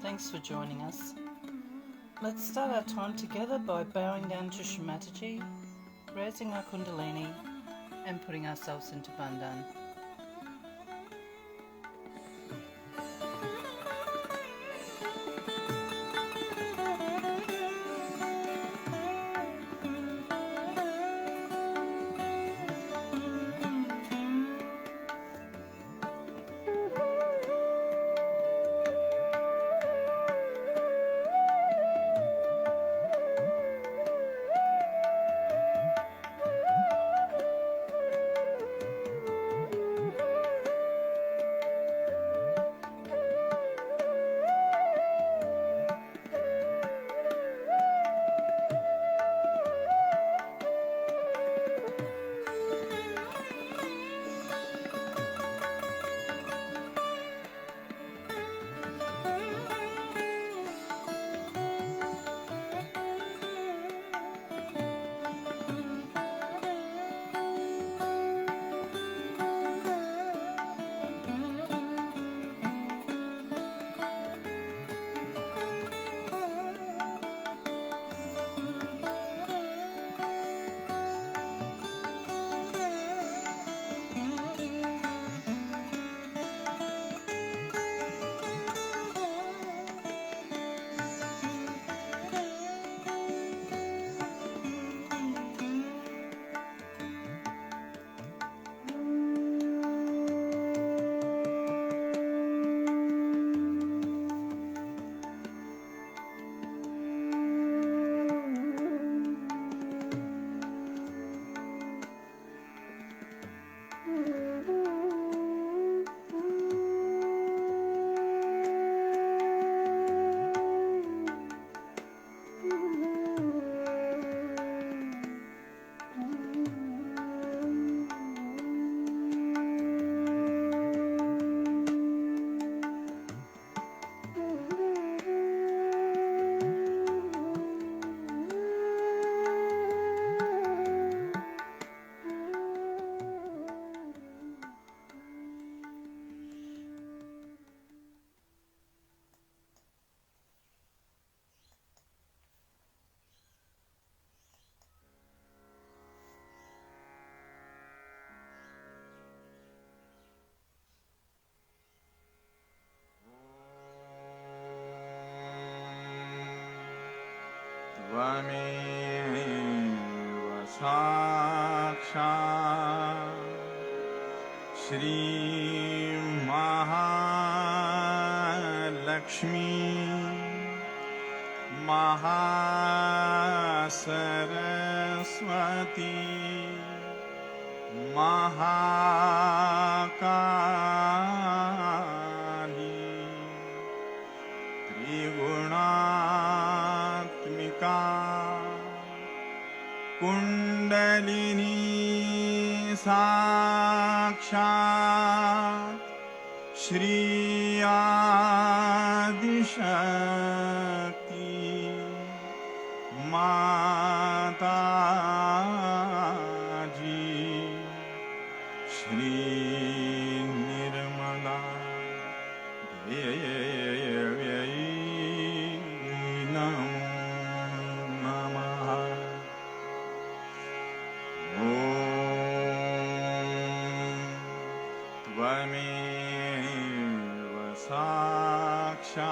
Thanks for joining us. Let's start our time together by bowing down to Shri Mataji, raising our Kundalini and putting ourselves into Bandhan. त्वमेव साक्षात् श्रीमहालक्ष्मी महासरस्वती महाकाली त्रिगुणात्मिका कुण्डलिनी साक्षात् श्री आदिशक्ति माताजी श्री निर्मला देव्यै नमो नमः। ॐ त्वमेव साक्षात्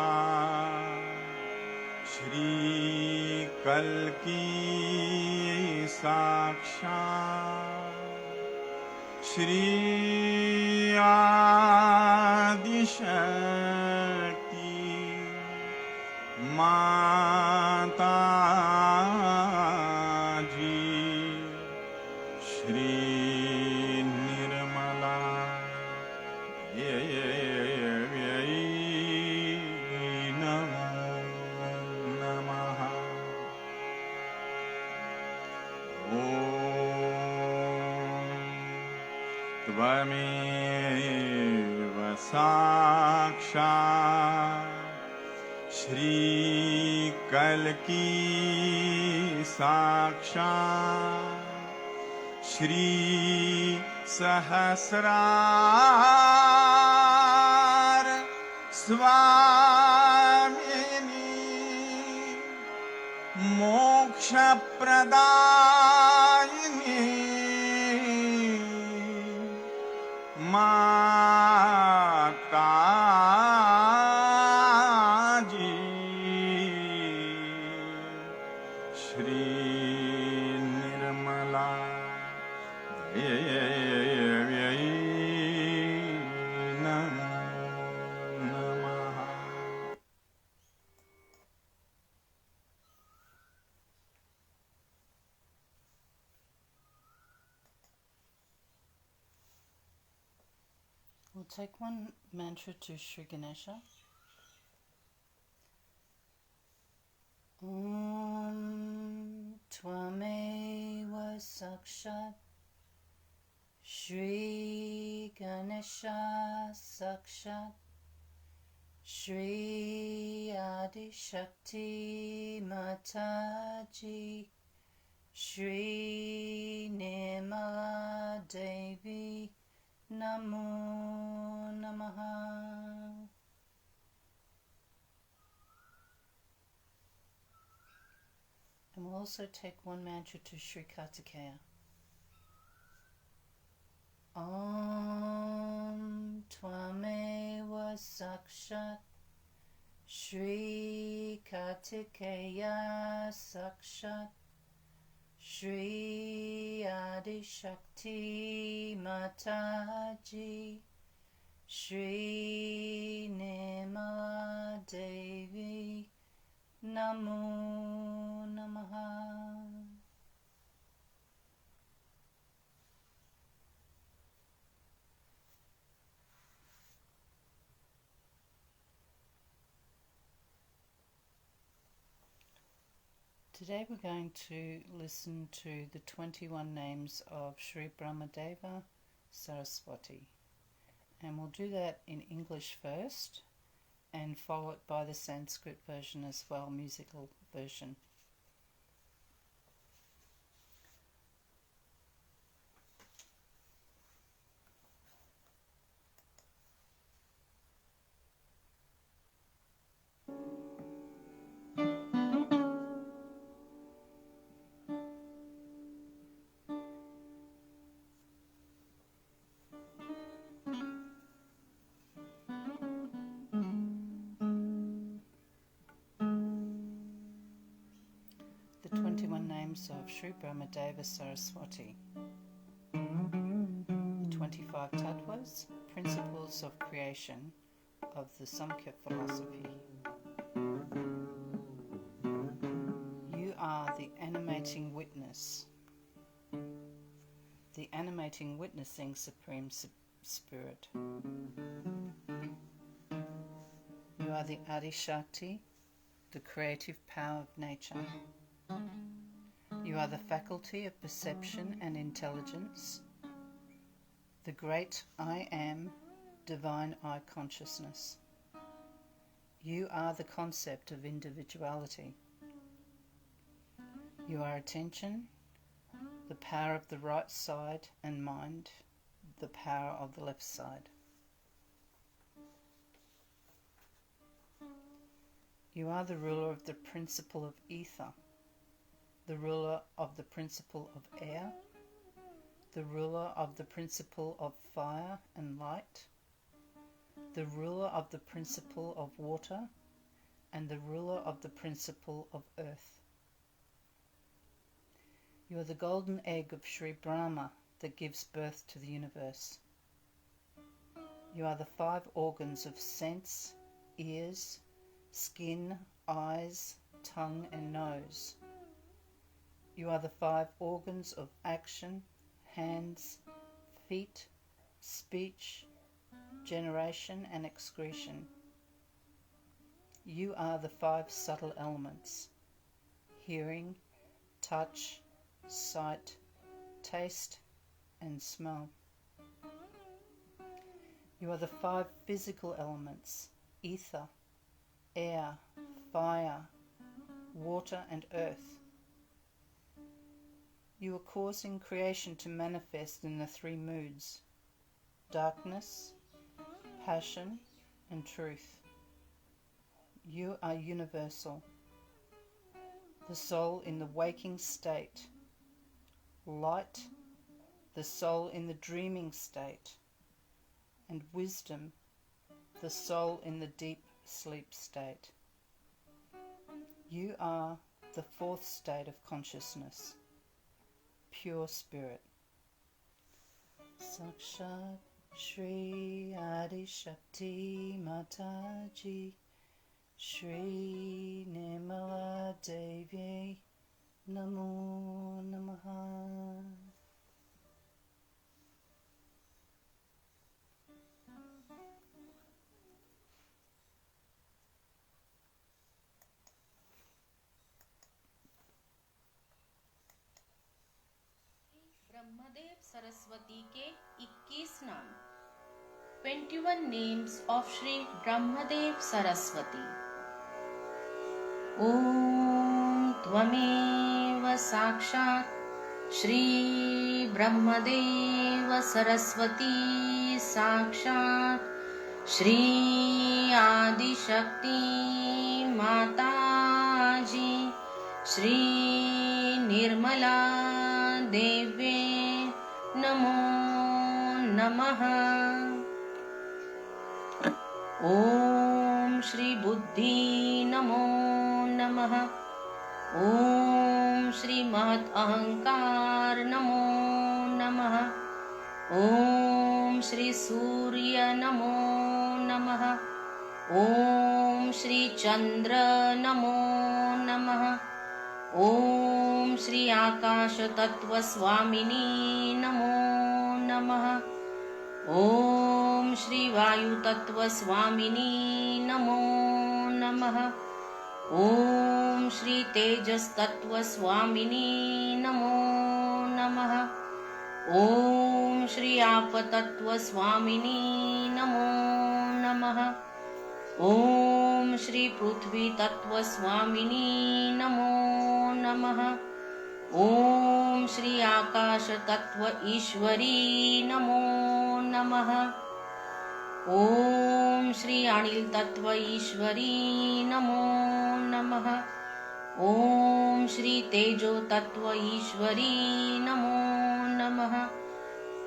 श्रीकल्की साक्षात् श्री आदिशक्ति माताजी श्री निर्मला देव्यै नमो नमः। ॐ त्वमेव साक्षात् श्रीकल्की साक्षात् श्री सहस्रार स्वामी मोक्षप्रदायिनी माता जी श्री निर्मला देव्यै नमः। We'll take one mantra to Sri Ganesha. Om Tvameva Sakshat Shri Ganesha Sakshat Shri Adi Shakti Mataji Shri Nirmala Devi Namo Namaha. And we'll also take one mantra to Sri Kartikeya. Om Tvameva Sakshat Shri Kartikeya Sakshat Shri Adi Shakti Mataji Shri Nirmala Devi Namo Namaha. Today we're going to listen to the 21 names of Sri Brahmadeva Saraswati, and we'll do that in English first and follow it by the Sanskrit version as well, musical version. The 21 names of Sri Brahmadeva Saraswati. 25 tattvas, principles of creation of the Samkhya philosophy. You are the animating witness, the animating witnessing Supreme Spirit. You are the Adi Shakti, the creative power of nature. You are the faculty of perception and intelligence, the great I Am, divine I consciousness. You are the concept of individuality. You are attention, the power of the right side, and mind, the power of the left side. You are the ruler of the principle of ether, the ruler of the principle of air, the ruler of the principle of fire and light, the ruler of the principle of water, and the ruler of the principle of earth. You are the golden egg of Sri Brahma that gives birth to the universe. You are the 5 organs of sense, ears, skin, eyes, tongue, and nose. You are the 5 organs of action, hands, feet, speech, generation, and excretion. You are the 5 subtle elements: hearing, touch, sight, taste, and smell. You are the 5 physical elements: ether, air, fire, water, and earth. You are causing creation to manifest in the 3 moods: darkness, passion, and truth. You are universal. the soul in the waking state. Light, the soul in the dreaming state. And wisdom, the soul in the deep sleep state. You are the fourth state of consciousness, pure spirit. Sakshat Shri Adi Shakti Mataji Shri Nirmala Devi Namo Namaha. Brahmadev Saraswati के 21 नाम 21 names of Shri Brahmadev Saraswati. Om Tvameva Sakshat Shri Brahmadev Saraswati Sakshat Shri Adi Shakti Mataji Shri Nirmala Devi Namo Namaha. Om Shri Buddhi Namo Namaha. Om Shri Mahat Ahankar Namo Namaha. Om Shri Surya Namo Namaha. Om Shri Chandra Namo Namaha. Om Shri Akash Tattva Swamini Namo Namaha. Om Shri Vayu Tattva Swamini Namo Namaha. Om Shri Tejas Tattva Swamini Namo Namaha. Om Shri Apa Tattva Swamini Namo Namaha. Om Shri Prithvi Tattva Swamini Namo Namaha. Om Shri Akash Tattva Ishwari Namo Namaha. Om Shri Anil Tattva Ishwari Namo Namaha. Om Shri Tejo Tattva Ishwari Namo Namaha.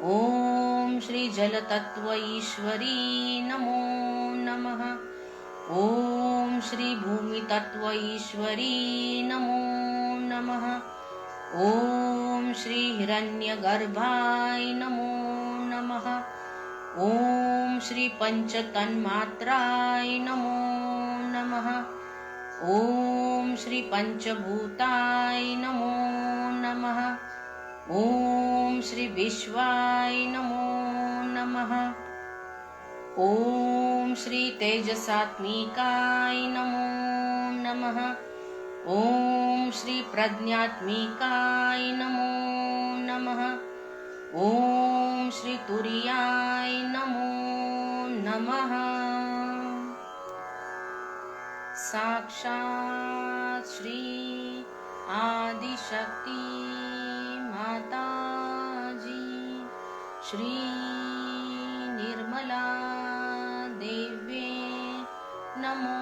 Om Shri Jal Tattva Ishwari Namo Namaha. Om Shri Bhumi Tattva Ishwari Namo Namaha. Om Shri Hiranya Garbhai Namo Namaha. Om Shri Panchatan Matrai Namo Namaha. Om Shri Panchabhutai Namo Namaha. Om Shri Vishwai Namo Namaha. Om Shri Tejasatmikai Namo Namaha. Om Shri Prajnatmikai Namo Namaha. Om Shri Turiyai Namo Namaha. Sakshat Shri Adi Shakti Mataji Shri Nirmala Devi Namo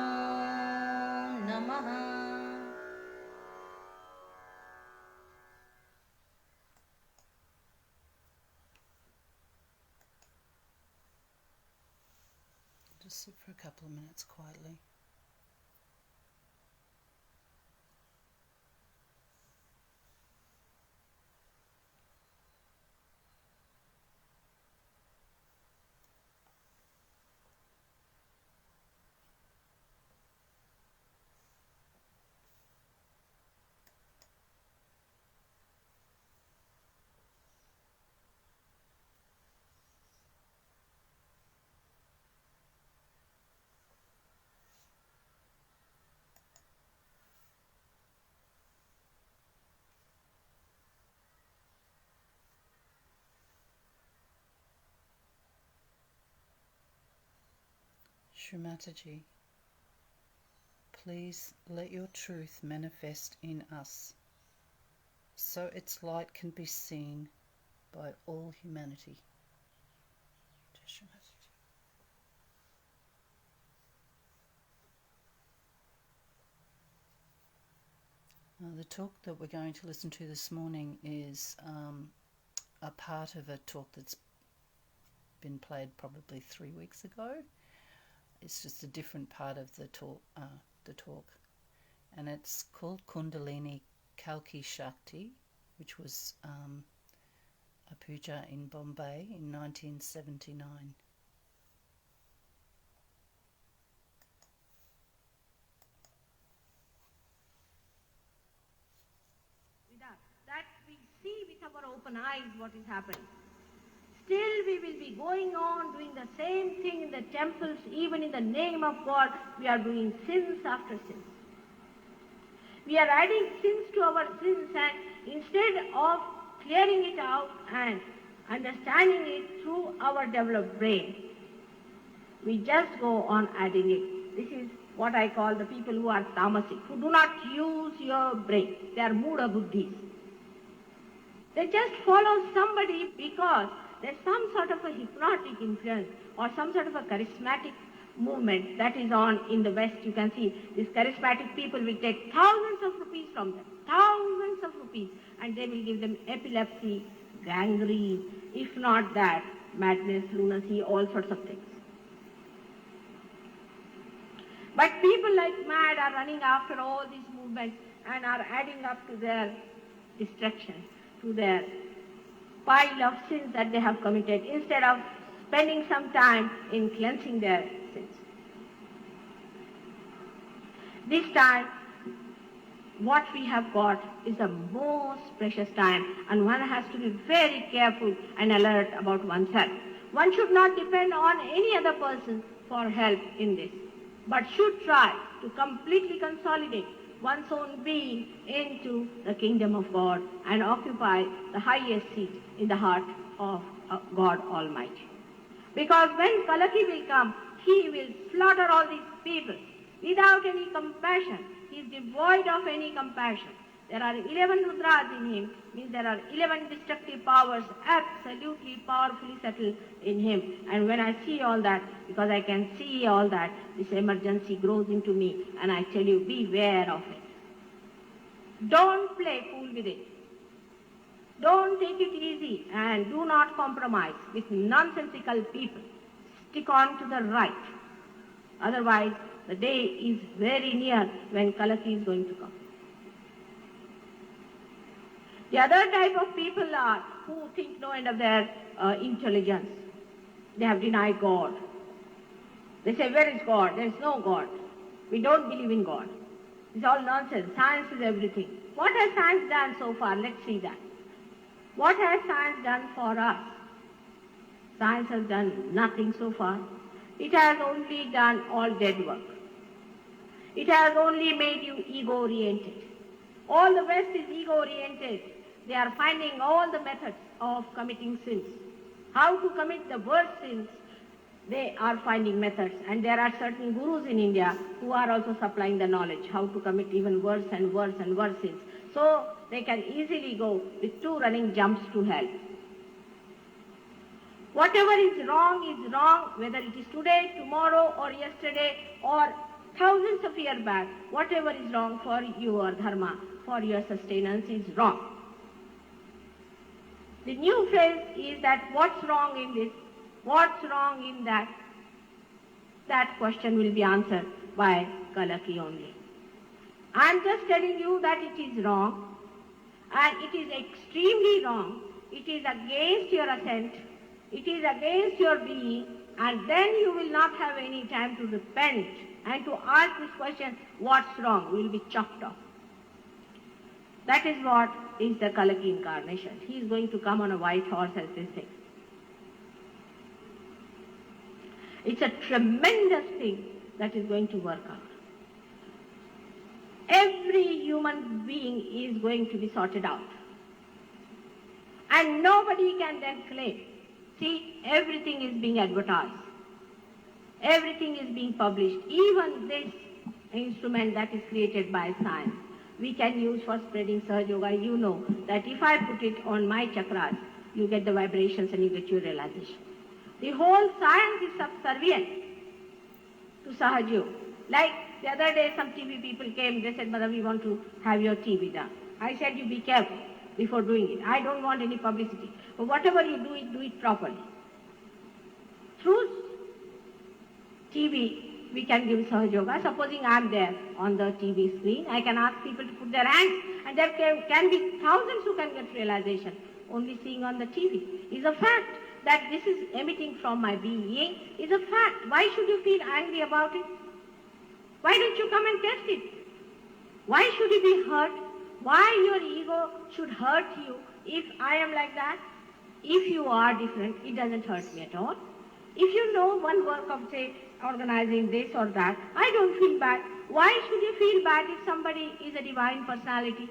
Namaha. Just sit for a couple of minutes quietly. Shri Mataji, please let your truth manifest in us, so its light can be seen by all humanity. Shri Mataji. The talk that we're going to listen to this morning is a part of a talk that's been played probably 3 weeks ago. It's just a different part of the talk, and it's called Kundalini Kalki Shakti, which was a puja in Bombay in 1979. That we see with our open eyes what is happening. Still we will be going on doing the same thing in the temples, even in the name of God. We are doing sins after sins. We are adding sins to our sins, and instead of clearing it out and understanding it through our developed brain, we just go on adding it. This is what I call the people who are tamasic, who do not use your brain. They are Muda Buddhis. They just follow somebody because there's some sort of a hypnotic influence or some sort of a charismatic movement that is on in the West. You can see these charismatic people will take thousands of rupees from them, thousands of rupees, and they will give them epilepsy, gangrene, if not that, madness, lunacy, all sorts of things. But people like mad are running after all these movements and are adding up to their destruction, to their pile of sins that they have committed, instead of spending some time in cleansing their sins. This time, what we have got is the most precious time, and one has to be very careful and alert about oneself. One should not depend on any other person for help in this, but should try to completely consolidate one's own being into the kingdom of God and occupy the highest seat in the heart of God Almighty. Because when Kalaki will come, he will slaughter all these people without any compassion. He is devoid of any compassion. There are 11 Rudras in him, means there are 11 destructive powers absolutely powerfully settled in him. And when I see all that, because I can see all that, this emergency grows into me, and I tell you, beware of it. Don't play fool with it. Don't take it easy, and do not compromise with nonsensical people. Stick on to the right. Otherwise, the day is very near when Kalaki is going to come. The other type of people are who think no end of their intelligence. They have denied God. They say, where is God? There is no God. We don't believe in God. It's all nonsense. Science is everything. What has science done so far? Let's see that. What has science done for us? Science has done nothing so far. It has only done all dead work. It has only made you ego-oriented. All the West is ego-oriented. They are finding all the methods of committing sins. How to commit the worst sins, they are finding methods. And there are certain gurus in India who are also supplying the knowledge how to commit even worse and worse and worse sins. So they can easily go with 2 running jumps to hell. Whatever is wrong, whether it is today, tomorrow, or yesterday, or thousands of years back. Whatever is wrong for your dharma, for your sustenance, is wrong. The new phase is that what's wrong in this, what's wrong in that? That question will be answered by Kalaki only. I'm just telling you that it is wrong, and it is extremely wrong. It is against your assent. It is against your being, and then you will not have any time to repent and to ask this question, what's wrong? You will be chopped off. That is what is the Kalaki incarnation. He is going to come on a white horse, as they say. It's a tremendous thing that is going to work out. Every human being is going to be sorted out. And nobody can then claim. See, everything is being advertised. Everything is being published. Even this instrument that is created by science, we can use for spreading Sahaja Yoga. You know that if I put it on my chakras, you get the vibrations and you get your realization. The whole science is subservient to Sahaja Yoga. Like The other day some TV people came, they said, Mother, we want to have your TV done. I said, you be careful before doing it. I don't want any publicity. But whatever you do it properly. Through TV, we can give Sahaja Yoga. Supposing I am there on the TV screen, I can ask people to put their hands, and there can be thousands who can get realization. Only seeing on the TV is a fact. That this is emitting from my being is a fact. Why should you feel angry about it? Why don't you come and test it? Why should you be hurt? Why your ego should hurt you if I am like that? If you are different, it doesn't hurt me at all. If you know one work of, say, organizing this or that, I don't feel bad. Why should you feel bad if somebody is a divine personality?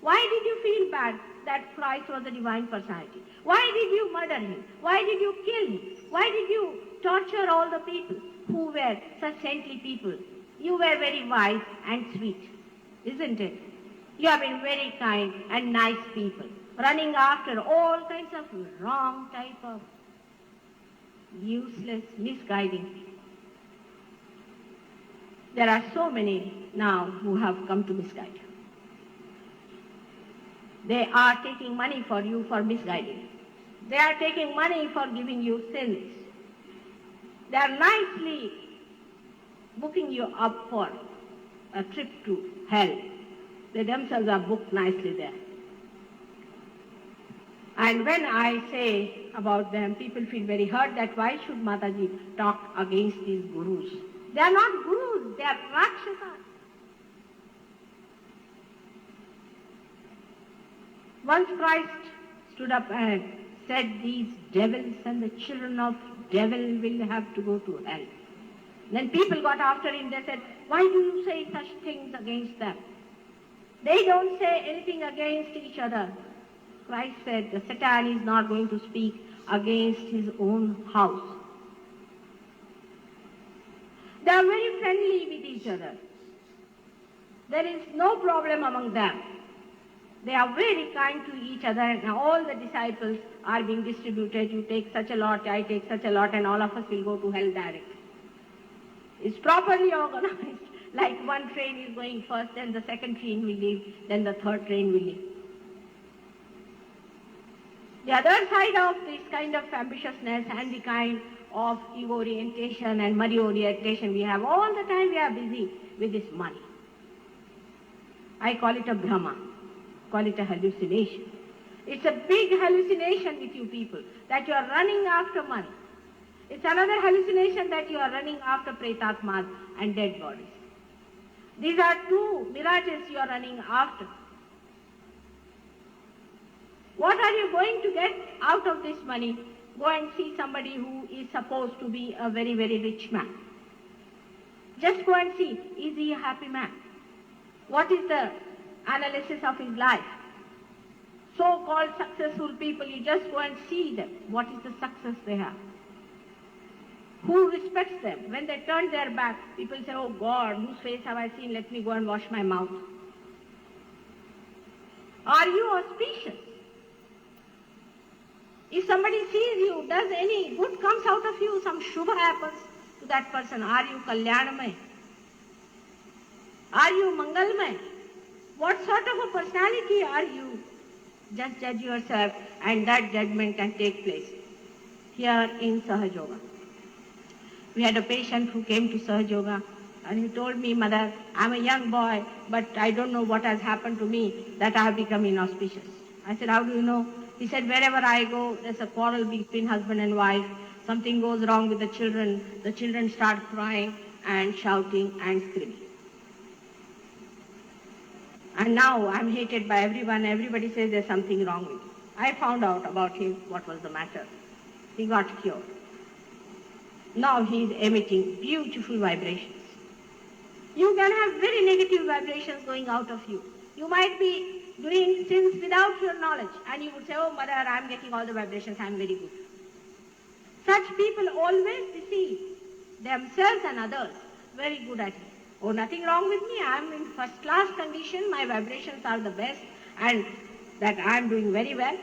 Why did you feel bad that Christ was a divine personality? Why did you murder him? Why did you kill him? Why did you torture all the people who were such saintly people? You were very wise and sweet, isn't it? You have been very kind and nice people, running after all kinds of wrong type of useless, misguiding people. There are so many now who have come to misguide you. They are taking money for you for misguiding. They are taking money for giving you sins. They are nicely booking you up for a trip to hell. They themselves are booked nicely there. And when I say about them, people feel very hurt that why should Mataji talk against these gurus? They are not gurus, they are Rakshasas. Once Christ stood up and said, these devils and the children of devil will have to go to hell. Then people got after him, they said, why do you say such things against them? They don't say anything against each other. Christ said, the Satan is not going to speak against his own house. They are very friendly with each other. There is no problem among them. They are very kind to each other, and all the disciples are being distributed. You take such a lot, I take such a lot, and all of us will go to hell directly. It's properly organized. Like one train is going first, then the second train will leave, then the third train will leave. The other side of this kind of ambitiousness and the kind of ego orientation and money orientation we have all the time, we are busy with this money. I call it a Brahma. Call it a hallucination. It's a big hallucination with you people, that you are running after money. It's another hallucination that you are running after pretatmas and dead bodies. These are two mirages you are running after. What are you going to get out of this money? Go and see somebody who is supposed to be a very, very rich man. Just go and see, is he a happy man? What is the analysis of his life? So-called successful people, you just go and see them. What is the success they have? Who respects them? When they turn their back, people say, oh God, whose face have I seen? Let me go and wash my mouth. Are you auspicious? If somebody sees you, does any good comes out of you, some shubha happens to that person, are you kalyanamay? Are you mangalmay? What sort of a personality are you? Just judge yourself, and that judgment can take place here in Sahaja Yoga. We had a patient who came to Sahaja Yoga, and he told me, Mother, I'm a young boy, but I don't know what has happened to me, that I have become inauspicious. I said, how do you know? He said, wherever I go, there's a quarrel between husband and wife. Something goes wrong with the children start crying and shouting and screaming. And now I'm hated by everyone. Everybody says there's something wrong with me. I found out about him what was the matter. He got cured. Now he is emitting beautiful vibrations. You can have very negative vibrations going out of you. You might be doing sins without your knowledge, and you would say, oh Mother, I'm getting all the vibrations, I'm very good. Such people always deceive themselves and others. Very good at it. Oh, nothing wrong with me, I'm in first class condition, my vibrations are the best, and that I'm doing very well.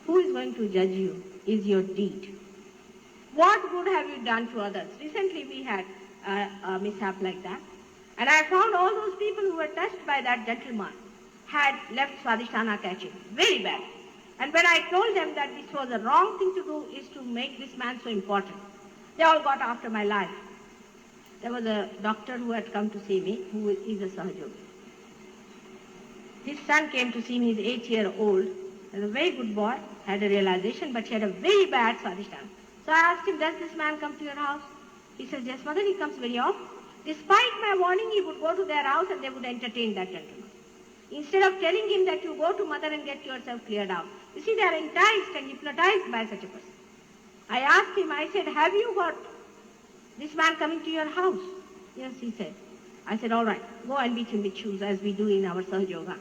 Who is going to judge you is your deed. What good have you done to others? Recently we had a mishap like that. And I found all those people who were touched by that gentleman had left Swadhisthana catching very bad. And when I told them that this was the wrong thing to do, is to make this man so important, they all got after my life. There was a doctor who had come to see me, who is a Sahajogi. His son came to see me, he's 8-year-old. He was a very good boy, had a realization, but he had a very bad Swadhisthana. So I asked him, does this man come to your house? He says, yes, mother, he comes very often. Despite my warning, he would go to their house and they would entertain that gentleman. Instead of telling him that you go to mother and get yourself cleared out. You see, they are enticed and hypnotized by such a person. I asked him, I said, have you got this man coming to your house? Yes, he said. I said, all right, go and beat him with shoes as we do in our Sahaja Yoga.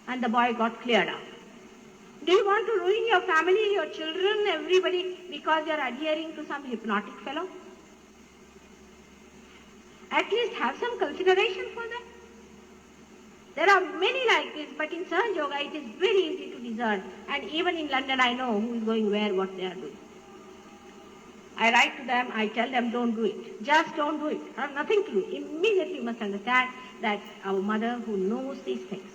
And the boy got cleared out. Do you want to ruin your family, your children, everybody, because you are adhering to some hypnotic fellow? At least have some consideration for them. There are many like this, but in Sahaja Yoga it is very easy to discern. And even in London I know who is going where, what they are doing. I write to them, I tell them, don't do it. Just don't do it. I have nothing to do. Immediately you must understand that our mother who knows these things,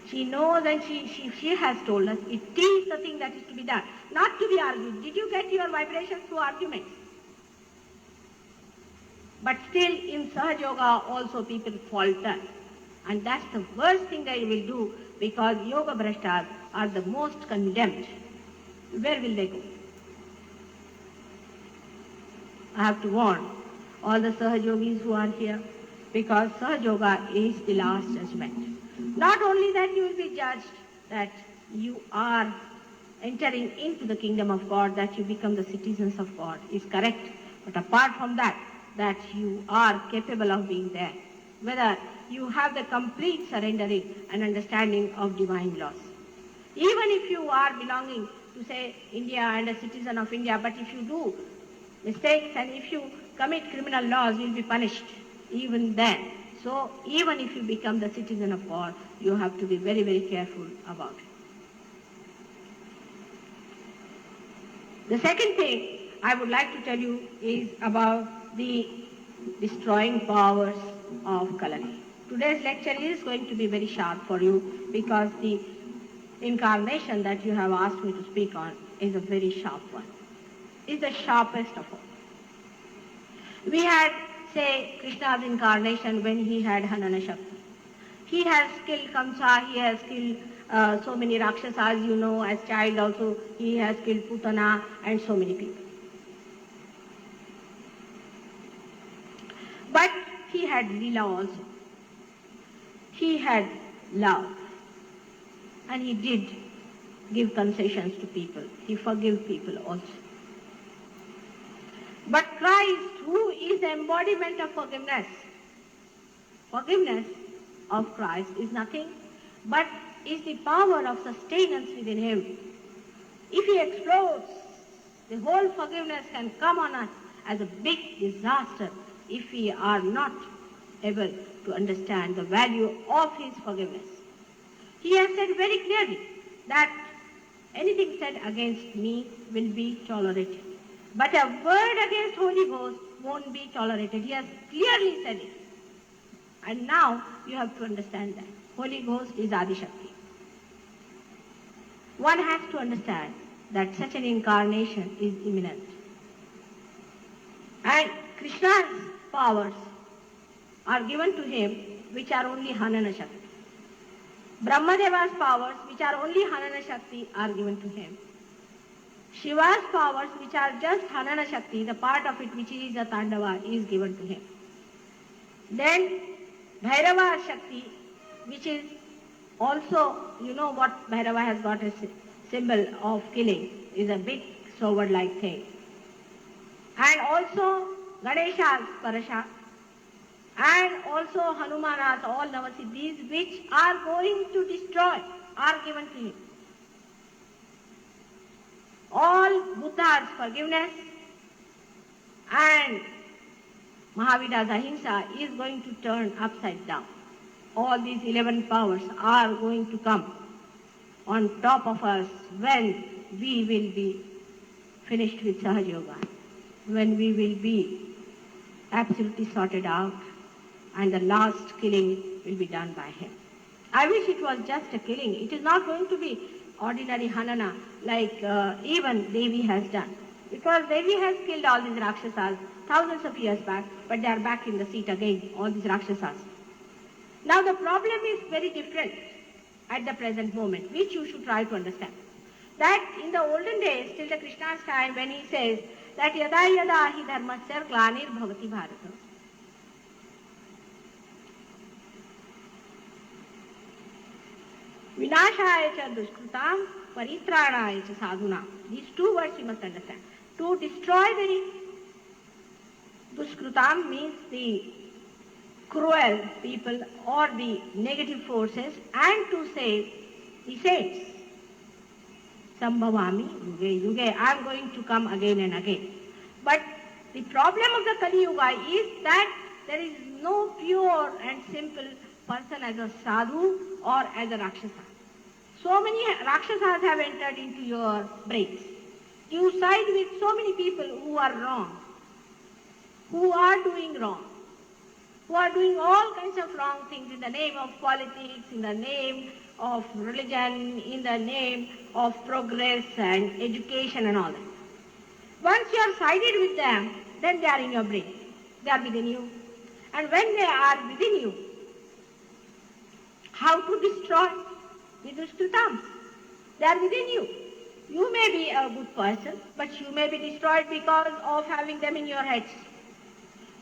she knows and she has told us it is the thing that is to be done, not to be argued. Did you get your vibrations through arguments? But still in Sahaja Yoga also people falter. And that's the worst thing they will do, because Yoga Bhrashtas are the most condemned. Where will they go? I have to warn all the Sahaja Yogis who are here, because Sahaja Yoga is the last judgment. Not only that you will be judged that you are entering into the kingdom of God, that you become the citizens of God is correct, but apart from that, that you are capable of being there. Whether you have the complete surrendering and understanding of divine laws. Even if you are belonging to, say, India and a citizen of India, but if you do mistakes and if you commit criminal laws, you will be punished even then. So even if you become the citizen of God, you have to be very, very careful about it. The second thing I would like to tell you is about the destroying powers of Kalani. Today's lecture is going to be very sharp for you, because the incarnation that you have asked me to speak on is a very sharp one. It's the sharpest of all. We had, say, Krishna's incarnation when he had Hanana Shakti. He has killed Kamsa, he has killed so many Rakshasas, you know, as child also he has killed Putana and so many people. But he had Leela also. He had love. And he did give concessions to people. He forgave people also. But Christ, who is the embodiment of forgiveness of Christ is nothing but is the power of sustenance within him. If he explodes, the whole forgiveness can come on us as a big disaster if we are not able to understand the value of his forgiveness. He has said very clearly that anything said against me will be tolerated. But a word against Holy Ghost won't be tolerated. He has clearly said it. And now you have to understand that. Holy Ghost is Adi Shakti. One has to understand that such an incarnation is imminent. And Krishna's powers are given to him which are only Hanana Shakti. Brahmadeva's powers which are only Hanana Shakti are given to him. Shiva's powers which are just Hanana Shakti, the part of it which is a Tandava, is given to him. Then Bhairava Shakti, which is also, you know what Bhairava has got a symbol of killing, is a big sword-like thing. And also Ganesha's Parasha, and also Hanumana's all Navasiddhis which are going to destroy are given to him. All Buddha's forgiveness and Mahavira's ahimsa is going to turn upside down. All these 11 powers are going to come on top of us when we will be finished with Sahaja Yoga, when we will be absolutely sorted out, and the last killing will be done by him. I wish it was just a killing. It is not going to be ordinary Hanana like even Devi has done. Because Devi has killed all these Rakshasas thousands of years back, but they are back in the seat again, all these Rakshasas. Now the problem is very different at the present moment, which you should try to understand. That in the olden days, till the Krishna's time, when he says that yada yada hi dharmasya glanir bhavati bharata. Vinashaya cha dushkrutam paritranaya cha sadhunam. These two words you must understand. To destroy the dushkrutam means the cruel people or the negative forces, and to save the saints. Sambhavami yuge yuge. I am going to come again and again. But the problem of the Kali Yuga is that there is no pure and simple person as a sadhu or as a Rakshasa. So many Rakshasas have entered into your brains. You side with so many people who are wrong, who are doing wrong, who are doing all kinds of wrong things in the name of politics, in the name of religion, in the name of progress and education and all that. Once you are sided with them, then they are in your brain. They are within you. And when they are within you, how to destroy the dushkritams? They are within you. You may be a good person, but you may be destroyed because of having them in your heads.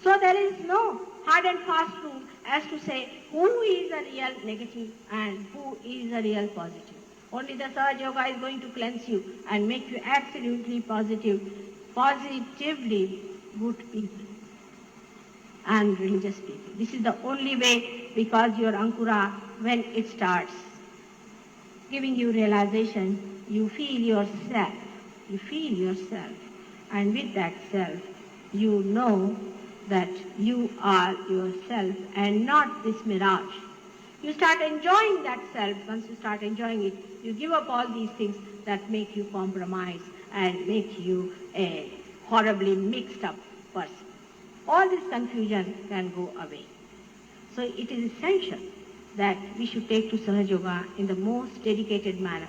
So there is no hard and fast rule as to say who is a real negative and who is a real positive. Only the Sahaja Yoga is going to cleanse you and make you absolutely positively good people and religious people. This is the only way, because your Ankura, when it starts giving you realization, you feel yourself, and with that self, you know that you are yourself and not this mirage. You start enjoying that self. Once you start enjoying it, you give up all these things that make you compromise and make you a horribly mixed up person. All this confusion can go away. So it is essential that we should take to Sahaja Yoga in the most dedicated manner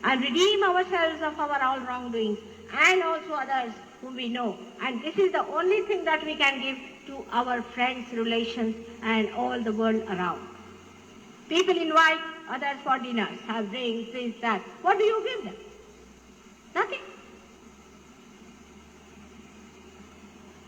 and redeem ourselves of our all wrongdoings and also others whom we know. And this is the only thing that we can give to our friends, relations, and all the world around. People invite others for dinners, have drinks, this, that. What do you give them? Nothing.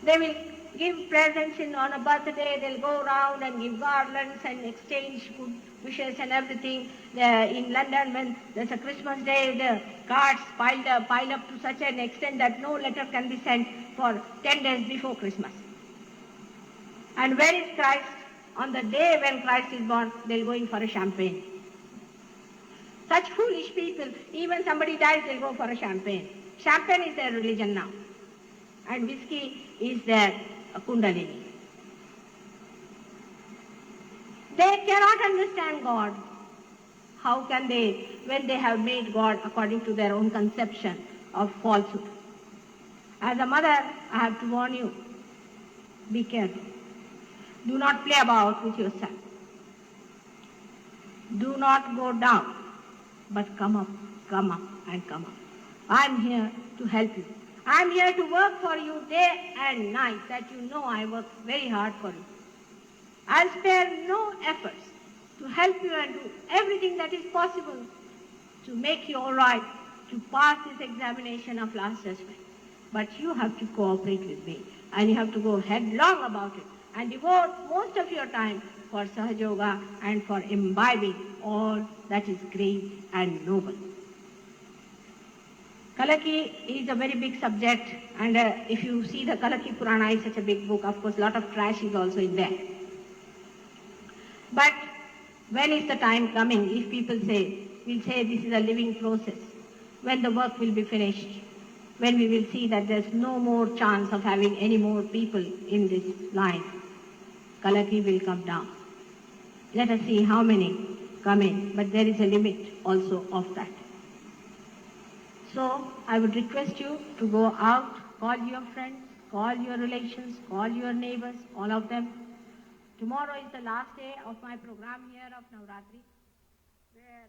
They will give presents on a birthday, they'll go around and give garlands and exchange good wishes and everything. In London, when there's a Christmas day, the cards pile up to such an extent that no letter can be sent for 10 days before Christmas. And where is Christ? On the day when Christ is born, they'll go in for a champagne. Such foolish people, even somebody dies, they'll go for a champagne. Champagne is their religion now. And whiskey is their kundalini. They cannot understand God. How can they, when they have made God according to their own conception of falsehood? As a mother, I have to warn you, be careful. Do not play about with yourself. Do not go down, but come up, and come up. I am here to help you. I am here to work for you day and night, that you know I work very hard for you. I'll spare no efforts to help you and do everything that is possible to make you all right, to pass this examination of last judgment. But you have to cooperate with me, and you have to go headlong about it and devote most of your time for Sahaja Yoga and for imbibing all that is great and noble. Kalaki is a very big subject, and if you see the Kalaki Purana is such a big book, of course a lot of trash is also in there. But when is the time coming, if people say, we'll say this is a living process, when the work will be finished, when we will see that there's no more chance of having any more people in this line, Kalaki will come down. Let us see how many come in, but there is a limit also of that. So I would request you to go out, call your friends, Call your relations, call your neighbors, all of them. Tomorrow is the last day of my program here of Navratri, where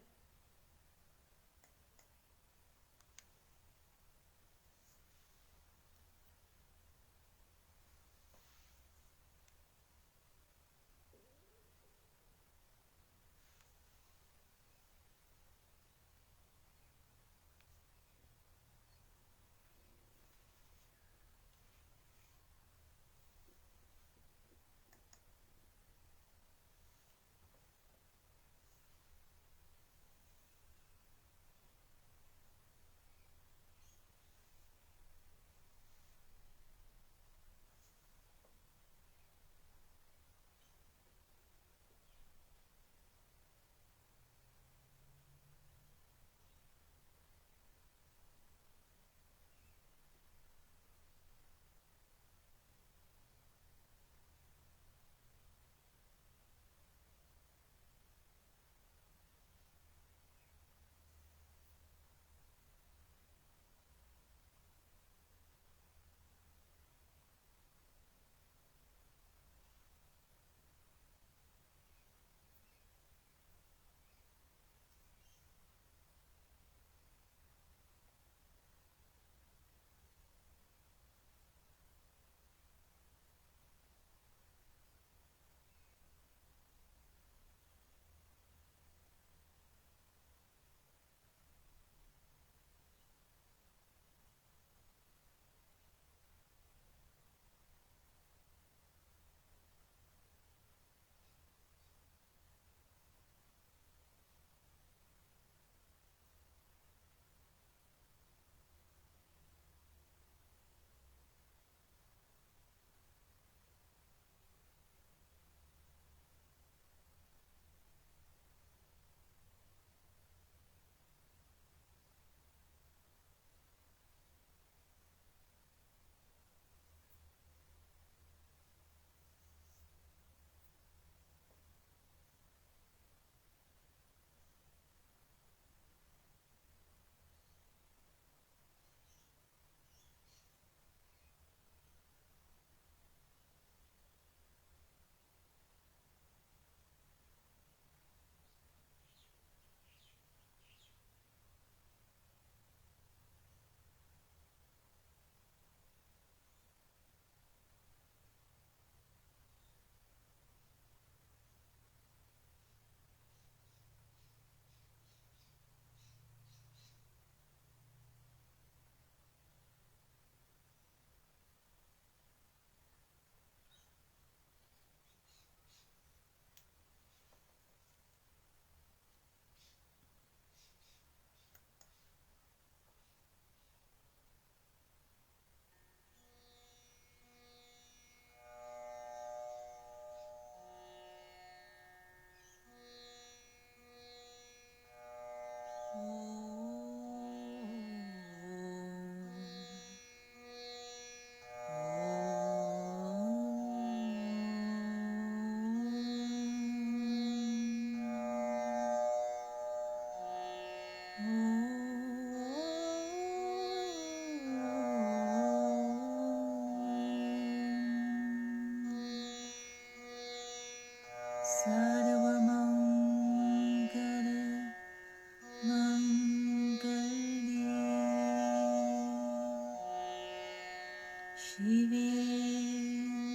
शिवे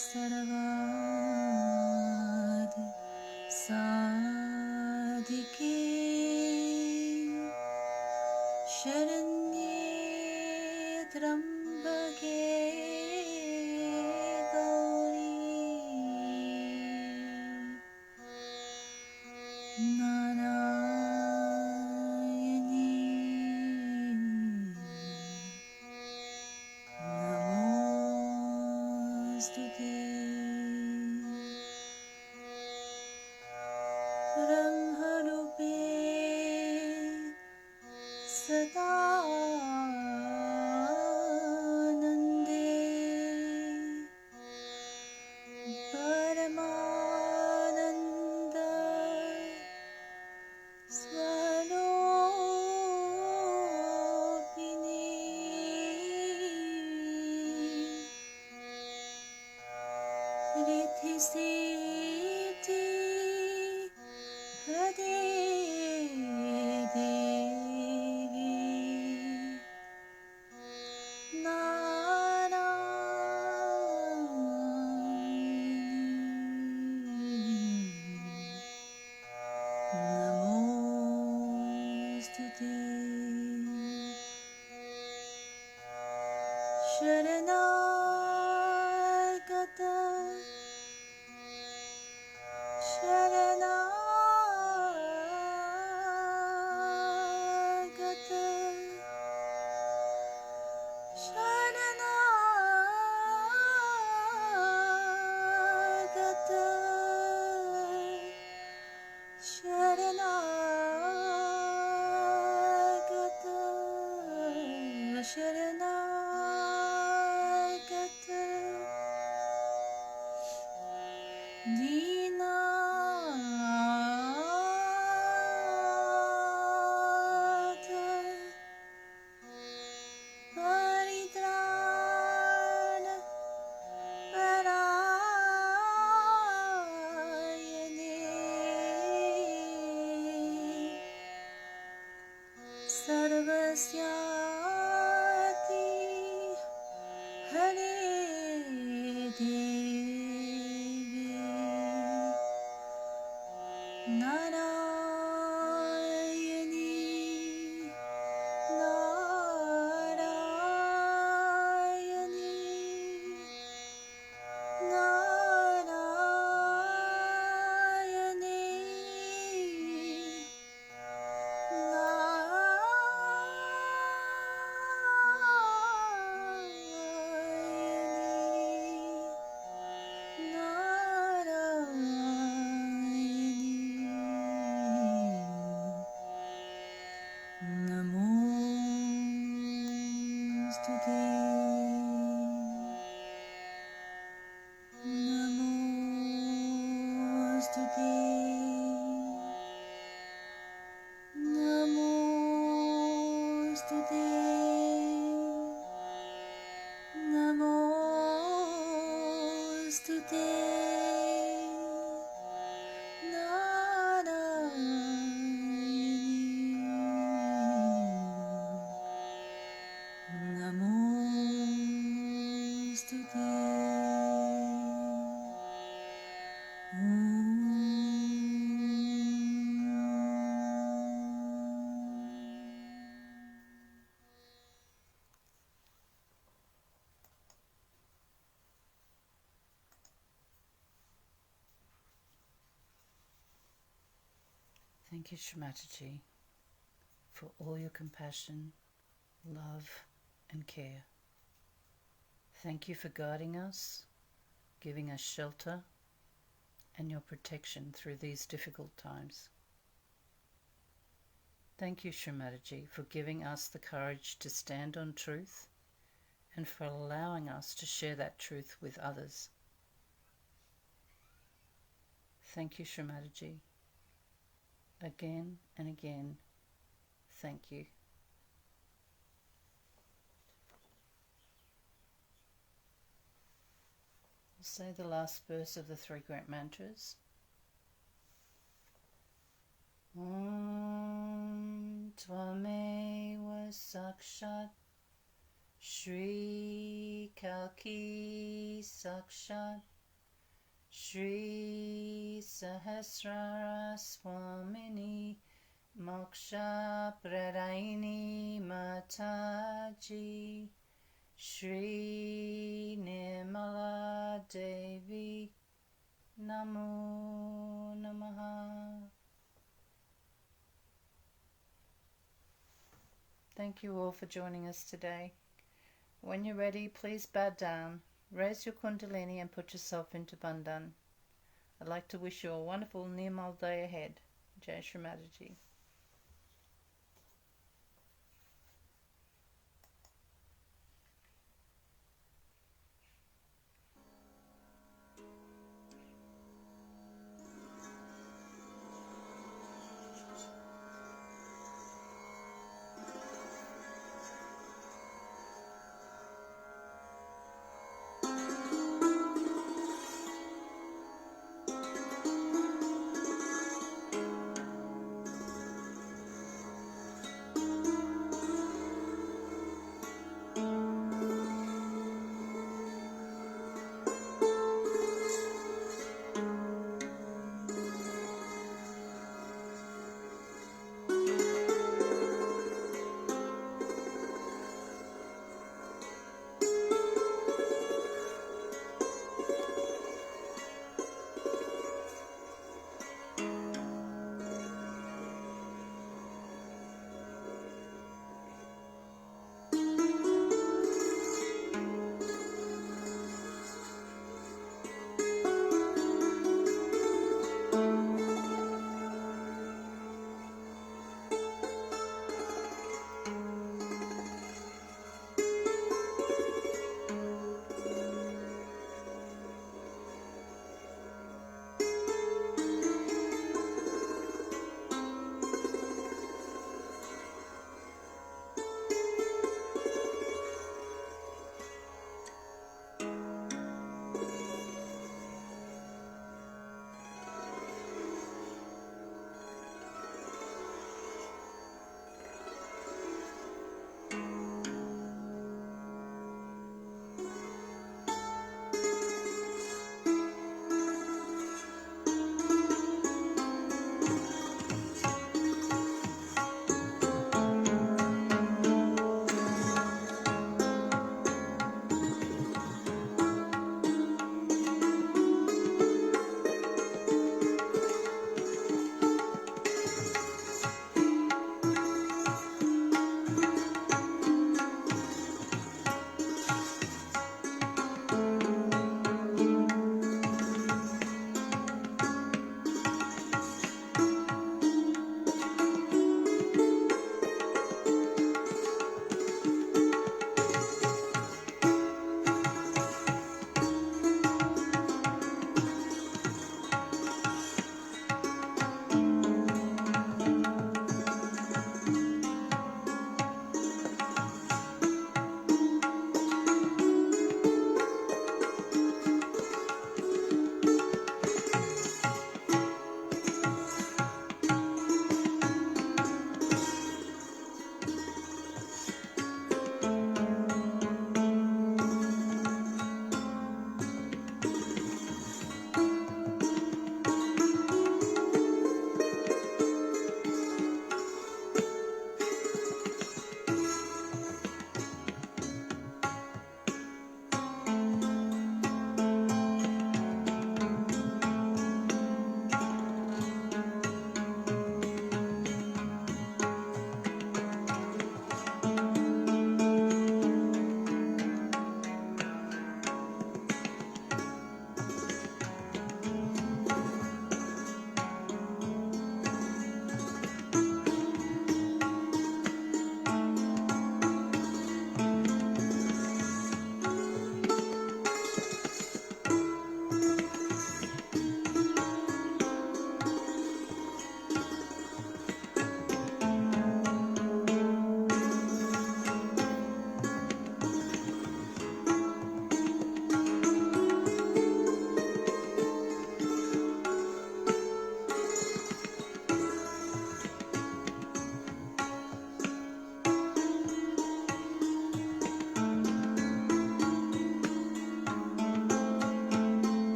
सर्वाद साधिके शरण्ये त्र्यम्बके गौरी नारायणी नमोस्तुते ब्रह्मरूपे सदानन्दे परमानन्द स्वरूपिणी नमस्याति हरे देवी Narayani Narayani Narayani Namaste. Namaste. Namaste. Namaste. Thank you, Shrimataji, for all your compassion, love and care. Thank you for guiding us, giving us shelter and your protection through these difficult times. Thank you, Shrimataji, for giving us the courage to stand on truth and for allowing us to share that truth with others. Thank you, Shrimataji. Again and again, thank you. We'll say the last verse of the 3 great mantras. Om Tvameva Sakshat Shri Kalki Sakshat Shri Sahasrara Swamini Moksha Pradaini Mataji Shri Nirmala Devi Namo Namaha. Thank you all for joining us today. When you're ready, please bow down, raise your Kundalini and put yourself into Bandhan. I'd like to wish you a wonderful Nirmal day ahead. Jai Shri Mataji.